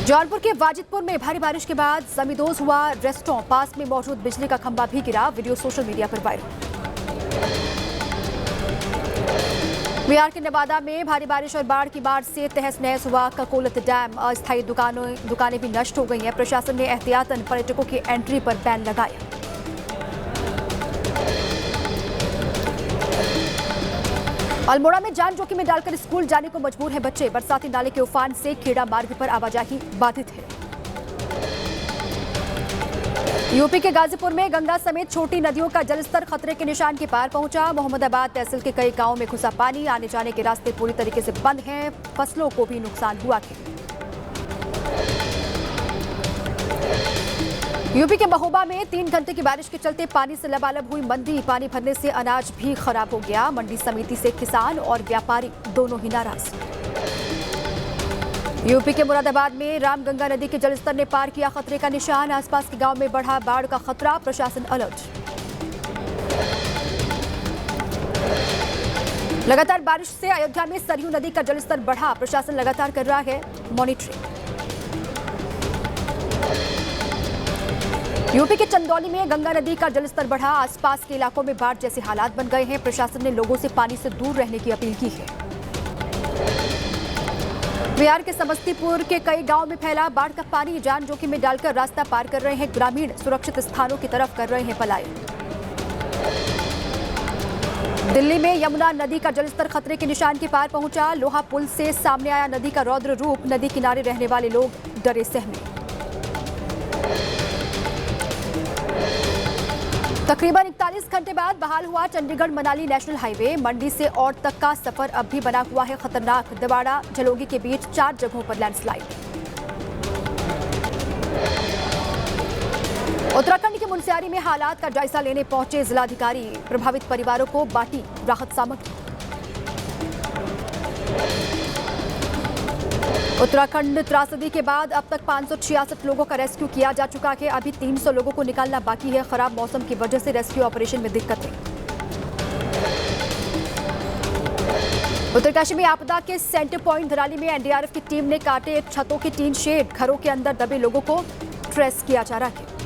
जौनपुर के वाजिदपुर में भारी बारिश के बाद जमींदोज हुआ रेस्टोरेंट, पास में मौजूद बिजली का खंभा भी गिरा। वीडियो सोशल मीडिया पर वायरल। बिहार के नवादा में भारी बारिश और बाढ़ की मार से तहस नहस हुआ ककोलत डैम। अस्थायी दुकानें भी नष्ट हो गई हैं। प्रशासन ने एहतियातन पर्यटकों की एंट्री पर बैन लगाया। अल्मोड़ा में जान जोखिम में डालकर स्कूल जाने को मजबूर हैं बच्चे। बरसाती नाले के उफान से खेड़ा मार्ग पर आवाजाही बाधित है। यूपी के गाजीपुर में गंगा समेत छोटी नदियों का जलस्तर खतरे के निशान के पार पहुंचा। मोहम्मदाबाद तहसील के कई गांवों में घुसा पानी। आने जाने के रास्ते पूरी तरीके से बंद हैं। फसलों को भी नुकसान हुआ है। यूपी के महोबा में 3 घंटे की बारिश के चलते पानी से लबालब हुई मंडी। पानी भरने से अनाज भी खराब हो गया। मंडी समिति से किसान और व्यापारी दोनों ही नाराज। यूपी के मुरादाबाद में रामगंगा नदी के जलस्तर ने पार किया खतरे का निशान। आसपास के गांव में बढ़ा बाढ़ का खतरा। प्रशासन अलर्ट। लगातार बारिश से अयोध्या में सरयू नदी का जलस्तर बढ़ा। प्रशासन लगातार कर रहा है मॉनिटरिंग। यूपी के चंदौली में गंगा नदी का जलस्तर बढ़ा। आसपास के इलाकों में बाढ़ जैसे हालात बन गए हैं। प्रशासन ने लोगों से पानी से दूर रहने की अपील की है। बिहार के समस्तीपुर के कई गांवों में फैला बाढ़ का पानी। जान जोखिम में डालकर रास्ता पार कर रहे हैं ग्रामीण। सुरक्षित स्थानों की तरफ कर रहे हैं पलायन। दिल्ली में यमुना नदी का जलस्तर खतरे के निशान के पार पहुंचा। लोहा पुल से सामने आया नदी का रौद्र रूप। नदी किनारे रहने वाले लोग डरे सहमे। तकरीबन 41 घंटे बाद बहाल हुआ चंडीगढ़ मनाली नेशनल हाईवे। मंडी से औड तक का सफर अब भी बना हुआ है खतरनाक। दवाड़ा जलोगी के बीच 4 जगहों पर लैंडस्लाइड। उत्तराखंड के मुनस्यारी में हालात का जायजा लेने पहुंचे जिलाधिकारी। प्रभावित परिवारों को बांटी राहत सामग्री। उत्तराखंड त्रासदी के बाद अब तक 566 लोगों का रेस्क्यू किया जा चुका है। अभी 300 लोगों को निकालना बाकी है। खराब मौसम की वजह से रेस्क्यू ऑपरेशन में दिक्कतें। उत्तरकाशी में आपदा के सेंटर पॉइंट धराली में एनडीआरएफ की टीम ने काटे छतों के टीन शेड। घरों के अंदर दबे लोगों को ट्रेस किया जा रहा है।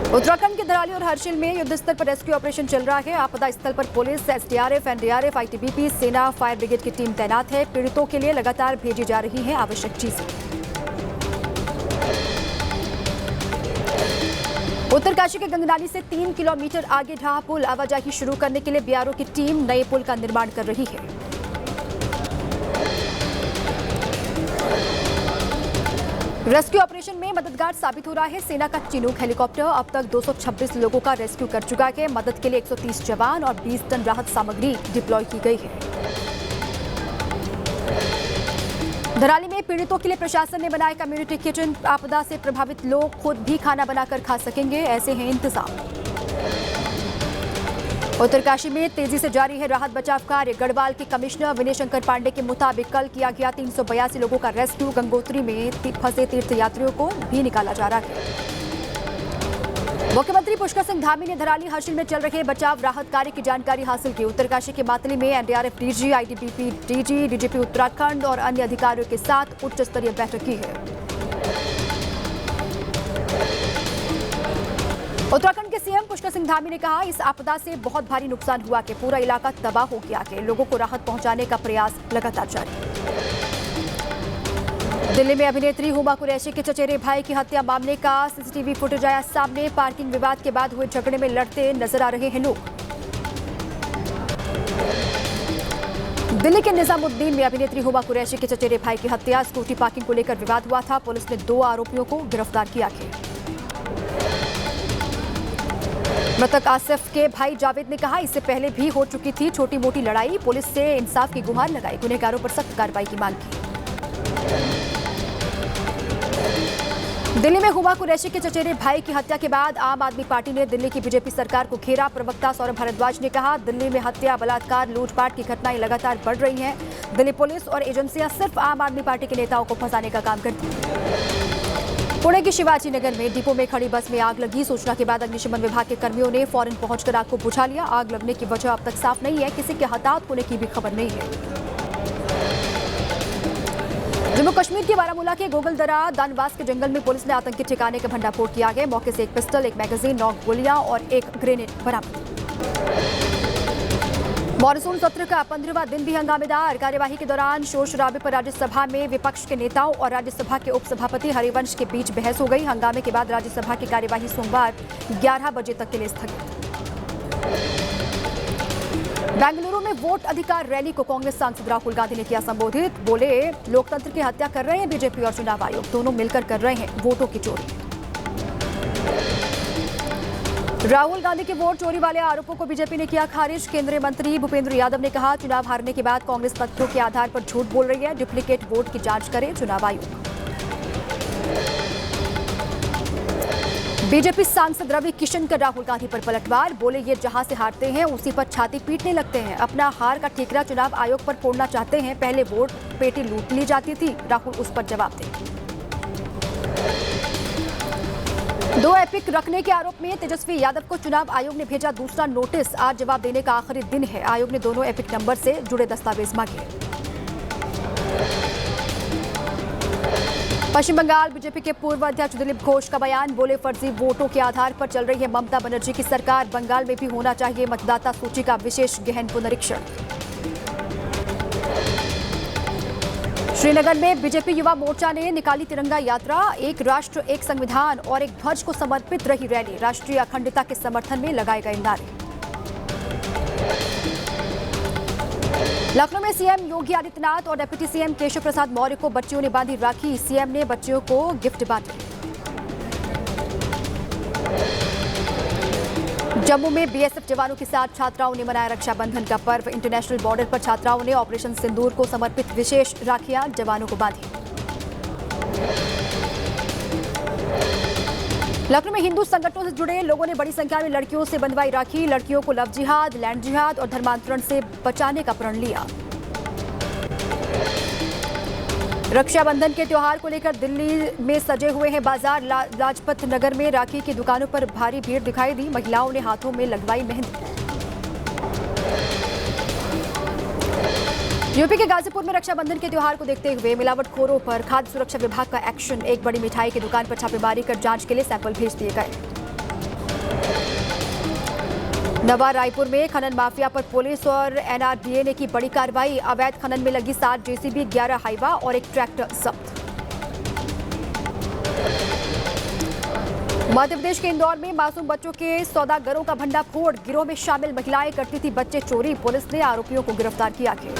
उत्तराखंड के धराली और हर्षिल में युद्ध स्तर पर रेस्क्यू ऑपरेशन चल रहा है। आपदा स्थल पर पुलिस, एसडीआरएफ, एनडीआरएफ, आईटीबीपी, सेना, फायर ब्रिगेड की टीम तैनात है। पीड़ितों के लिए लगातार भेजी जा रही है आवश्यक चीजें। उत्तरकाशी के गंगनाली से 3 किलोमीटर आगे ढहा पुल। आवाजाही शुरू करने के लिए बीआरओ की टीम नए पुल का निर्माण कर रही है। रेस्क्यू ऑपरेशन में मददगार साबित हो रहा है सेना का चिनूक हेलीकॉप्टर। अब तक 226 लोगों का रेस्क्यू कर चुका है। मदद के लिए 130 जवान और 20 टन राहत सामग्री डिप्लॉय की गई है। धराली में पीड़ितों के लिए प्रशासन ने बनाया कम्युनिटी किचन। आपदा से प्रभावित लोग खुद भी खाना बनाकर खा सकेंगे, ऐसे हैं इंतजाम। उत्तरकाशी में तेजी से जारी है राहत बचाव कार्य। गढ़वाल के कमिश्नर विनय शंकर पांडे के मुताबिक कल किया गया 382 लोगों का रेस्क्यू। गंगोत्री में फंसे तीर्थयात्रियों को भी निकाला जा रहा है। मुख्यमंत्री पुष्कर सिंह धामी ने धराली हर्षिल में चल रहे बचाव राहत कार्य की जानकारी हासिल की। उत्तरकाशी के मातली में NDRF DG, ITBP DG, DGP Uttarakhand और अन्य अधिकारियों के साथ उच्च स्तरीय बैठक की है। उत्तराखंड के सीएम पुष्कर सिंह धामी ने कहा, इस आपदा से बहुत भारी नुकसान हुआ कि पूरा इलाका तबाह हो गया है। लोगों को राहत पहुंचाने का प्रयास लगातार जारी। दिल्ली में अभिनेत्री हुमा कुरैशी के चचेरे भाई की हत्या मामले का सीसीटीवी फुटेज आया सामने। पार्किंग विवाद के बाद हुए झगड़े में लड़ते नजर आ रहे हैं लोग। दिल्ली के निजामुद्दीन में अभिनेत्री हुमा कुरैशी के चचेरे भाई की हत्या। स्कूटी पार्किंग को लेकर विवाद हुआ था। पुलिस ने 2 आरोपियों को गिरफ्तार किया है। मृतक आसिफ के भाई जावेद ने कहा, इससे पहले भी हो चुकी थी छोटी मोटी लड़ाई। पुलिस से इंसाफ की गुहार लगाई। गुनहगारों पर सख्त कार्रवाई की मांग की। दिल्ली में हुमा कुरैशी के चचेरे भाई की हत्या के बाद आम आदमी पार्टी ने दिल्ली की बीजेपी सरकार को घेरा। प्रवक्ता सौरभ भारद्वाज ने कहा, दिल्ली में हत्या, बलात्कार, लूटपाट की घटनाएं लगातार बढ़ रही हैं। दिल्ली पुलिस और एजेंसियां सिर्फ आम आदमी पार्टी के नेताओं को फंसाने का काम करती हैं। पुणे के शिवाजी नगर में डिपो में खड़ी बस में आग लगी। सूचना के बाद अग्निशमन विभाग के कर्मियों ने फौरन पहुंचकर आग को बुझा लिया। आग लगने की वजह अब तक साफ नहीं है। किसी के हताहत होने की भी खबर नहीं है। जम्मू कश्मीर के बारामूला के गोगलदरा दानवास के जंगल में पुलिस ने आतंकी ठिकाने का भंडाफोड़ किया है। मौके से एक पिस्टल, एक मैगजीन, 9 गोलियां और एक ग्रेनेड बरामद। मॉनसून सत्र का 15वां दिन भी हंगामेदार। कार्यवाही के दौरान शोर शराबे पर राज्यसभा में विपक्ष के नेताओं और राज्यसभा के उपसभापति हरिवंश के बीच बहस हो गई। हंगामे के बाद राज्यसभा की कार्यवाही सोमवार 11 बजे तक के लिए स्थगित। बेंगलुरु में वोट अधिकार रैली को कांग्रेस सांसद राहुल गांधी ने किया संबोधित। बोले, लोकतंत्र की हत्या कर रहे हैं बीजेपी और चुनाव आयोग, दोनों मिलकर कर रहे हैं वोटों की चोरी। राहुल गांधी के वोट चोरी वाले आरोपों को बीजेपी ने किया खारिज। केंद्रीय मंत्री भूपेंद्र यादव ने कहा, चुनाव हारने के बाद कांग्रेस तथ्यों के आधार पर झूठ बोल रही है। डुप्लीकेट वोट की जांच करे चुनाव आयोग। बीजेपी सांसद रवि किशन का राहुल गांधी पर पलटवार। बोले, ये जहां से हारते हैं उसी पर छाती पीटने लगते हैं। अपना हार का ठीकरा चुनाव आयोग पर फोड़ना चाहते हैं। पहले वोट पेटी लूट ली जाती थी, राहुल उस पर जवाब दे। 2 एपिक रखने के आरोप में तेजस्वी यादव को चुनाव आयोग ने भेजा दूसरा नोटिस। आज जवाब देने का आखिरी दिन है। आयोग ने दोनों एपिक नंबर से जुड़े दस्तावेज मांगे। पश्चिम बंगाल बीजेपी के पूर्व अध्यक्ष दिलीप घोष का बयान। बोले, फर्जी वोटों के आधार पर चल रही है ममता बनर्जी की सरकार। बंगाल में भी होना चाहिए मतदाता सूची का विशेष गहन पुनरीक्षण। श्रीनगर में बीजेपी युवा मोर्चा ने निकाली तिरंगा यात्रा। एक राष्ट्र, एक संविधान और एक ध्वज को समर्पित रही रैली। राष्ट्रीय अखंडता के समर्थन में लगाए गए नारे। लखनऊ में सीएम योगी आदित्यनाथ और डिप्टी सीएम केशव प्रसाद मौर्य को बच्चियों ने बांधी राखी। सीएम ने बच्चियों को गिफ्ट बांटे। जम्मू में बीएसएफ जवानों के साथ छात्राओं ने मनाया रक्षाबंधन का पर्व। इंटरनेशनल बॉर्डर पर छात्राओं ने ऑपरेशन सिंदूर को समर्पित विशेष राखियां जवानों को बांधी। लखनऊ में हिंदू संगठनों से जुड़े लोगों ने बड़ी संख्या में लड़कियों से बंधवाई राखी। लड़कियों को लव जिहाद, लैंड जिहाद और धर्मांतरण से बचाने का प्रण लिया। रक्षाबंधन के त्योहार को लेकर दिल्ली में सजे हुए हैं बाजार। लाजपत नगर में राखी की दुकानों पर भारी भीड़ दिखाई दी। महिलाओं ने हाथों में लगवाई मेहंदी। यूपी के गाजीपुर में रक्षाबंधन के त्योहार को देखते हुए मिलावटखोरों पर खाद्य सुरक्षा विभाग का एक्शन। एक बड़ी मिठाई की दुकान पर छापेमारी कर जांच के लिए सैंपल भेज दिए गए। नवा रायपुर में खनन माफिया पर पुलिस और एनआरडीए ने की बड़ी कार्रवाई। अवैध खनन में लगी 7 जेसीबी, 11 हाइवा और एक ट्रैक्टर जब्त। मध्य प्रदेश के इंदौर में मासूम बच्चों के सौदागरों का भंडाफोड़। गिरोह में शामिल महिलाएं करती थी बच्चे चोरी। पुलिस ने आरोपियों को गिरफ्तार किया है।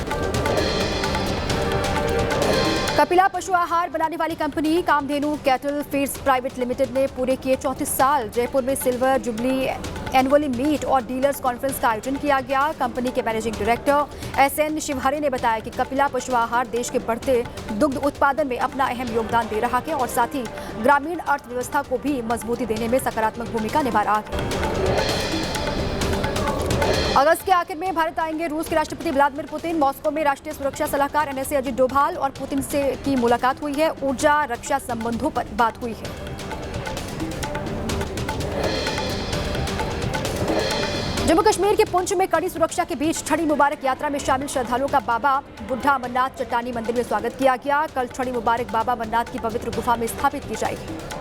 कपिला पशु आहार बनाने वाली company Kamdhenu cattle feeds private limited ने पूरे किए 34 साल। जयपुर में सिल्वर जुबली एनुअली मीट और डीलर्स कॉन्फ्रेंस का आयोजन किया गया। कंपनी के मैनेजिंग डायरेक्टर एसएन शिवहरे ने बताया कि कपिला पशु आहार देश के बढ़ते दुग्ध उत्पादन में अपना अहम योगदान दे रहा है और साथ ही ग्रामीण अर्थव्यवस्था को भी मजबूती देने में सकारात्मक भूमिका निभा रहा है। अगस्त के आखिर में भारत आएंगे रूस के राष्ट्रपति व्लादिमीर पुतिन। मॉस्को में राष्ट्रीय सुरक्षा सलाहकार एनएसए अजित डोभाल और पुतिन से की मुलाकात हुई है। ऊर्जा रक्षा संबंधों पर बात हुई है। जम्मू कश्मीर के पुंछ में कड़ी सुरक्षा के बीच छड़ी मुबारक यात्रा में शामिल श्रद्धालुओं का बाबा बुढ़ा अमरनाथ चट्टानी मंदिर में स्वागत किया गया। कल छड़ी मुबारक बाबा अमरनाथ की पवित्र गुफा में स्थापित की जाएगी।